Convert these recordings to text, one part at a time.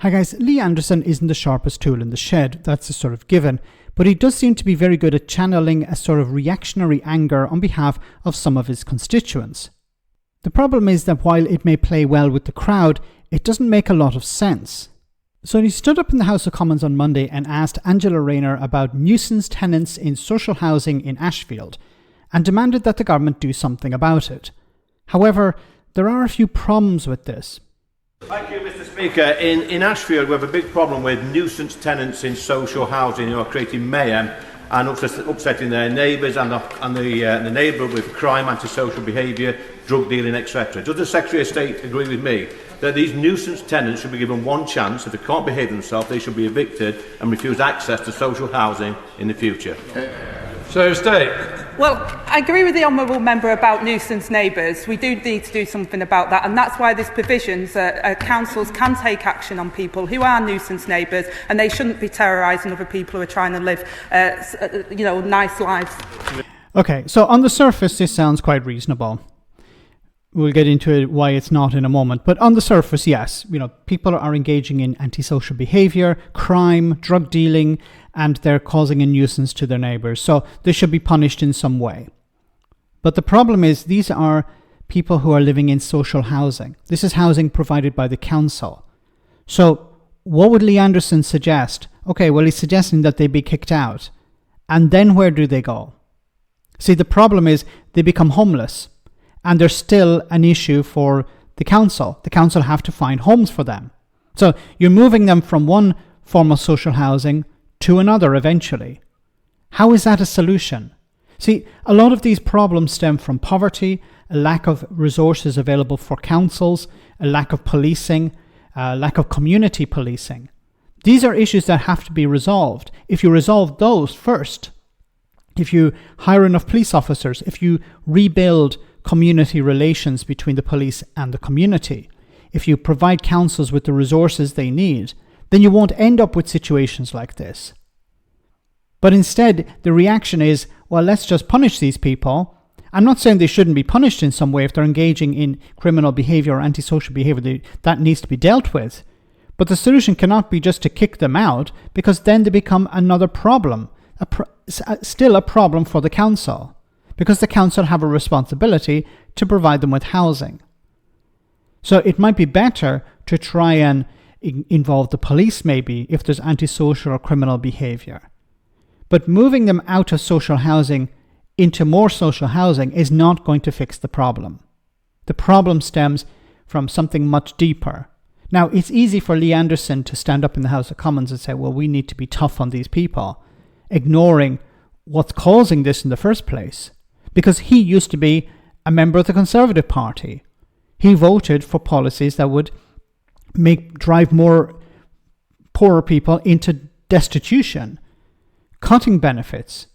Hi guys, Lee Anderson isn't the sharpest tool in the shed, that's a sort of given, but he does seem to be very good at channeling a sort of reactionary anger on behalf of some of his constituents. The problem is that while it may play well with the crowd, it doesn't make a lot of sense. So he stood up in the House of Commons on Monday and asked Angela Rayner about nuisance tenants in social housing in Ashfield, and demanded that the government do something about it. However, there are a few problems with this. Thank you, Mr. Speaker. In Ashfield, we have a big problem with nuisance tenants in social housing who are creating mayhem and upsetting their neighbours and the neighbourhood with crime, antisocial behaviour, drug dealing, etc. Does the Secretary of State agree with me that these nuisance tenants should be given one chance? If they can't behave themselves, they should be evicted and refuse access to social housing in the future? Secretary of State. Well, I agree with the honourable member about nuisance neighbours. We do need to do something about that, and that's why there's provisions that councils can take action on people who are nuisance neighbours, and they shouldn't be terrorising other people who are trying to live, nice lives. Okay, so on the surface, this sounds quite reasonable. We'll get into it, why it's not in a moment. But on the surface, yes, people are engaging in antisocial behaviour, crime, drug dealing, and they're causing a nuisance to their neighbours. So they should be punished in some way. But the problem is these are people who are living in social housing. This is housing provided by the council. So what would Lee Anderson suggest? Okay, well, he's suggesting that they be kicked out. And then where do they go? See, the problem is they become homeless. And there's still an issue for the council. The council have to find homes for them. So you're moving them from one form of social housing to another eventually. How is that a solution? See, a lot of these problems stem from poverty, a lack of resources available for councils, a lack of policing, a lack of community policing. These are issues that have to be resolved. If you resolve those first, if you hire enough police officers, if you rebuild community relations between the police and the community, if you provide councils with the resources they need, then you won't end up with situations like this. But instead, the reaction is, well, let's just punish these people. I'm not saying they shouldn't be punished in some way if they're engaging in criminal behaviour or antisocial behaviour. That needs to be dealt with. But the solution cannot be just to kick them out, because then they become another problem, still a problem for the council, because the council have a responsibility to provide them with housing. So it might be better to try and involve the police maybe if there's antisocial or criminal behaviour. But moving them out of social housing into more social housing is not going to fix the problem. The problem stems from something much deeper. Now, it's easy for Lee Anderson to stand up in the House of Commons and say, well, we need to be tough on these people, ignoring what's causing this in the first place. Because he used to be a member of the Conservative Party. He voted for policies that would drive more poorer people into destitution, cutting benefits,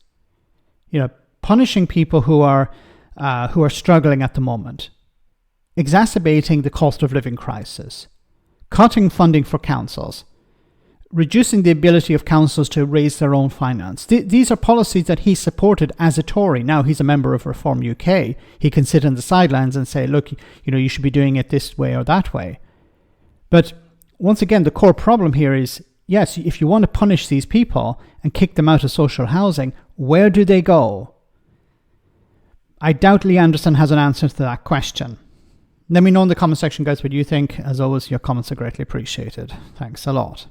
punishing people who are struggling at the moment, exacerbating the cost of living crisis, cutting funding for councils, reducing the ability of councils to raise their own finance. These are policies that he supported as a Tory. Now he's a member of Reform UK. He can sit on the sidelines and say, look, you should be doing it this way or that way. But once again, the core problem here is, yes, if you want to punish these people and kick them out of social housing, where do they go? I doubt Lee Anderson has an answer to that question. Let me know in the comment section, guys, what you think. As always, your comments are greatly appreciated. Thanks a lot.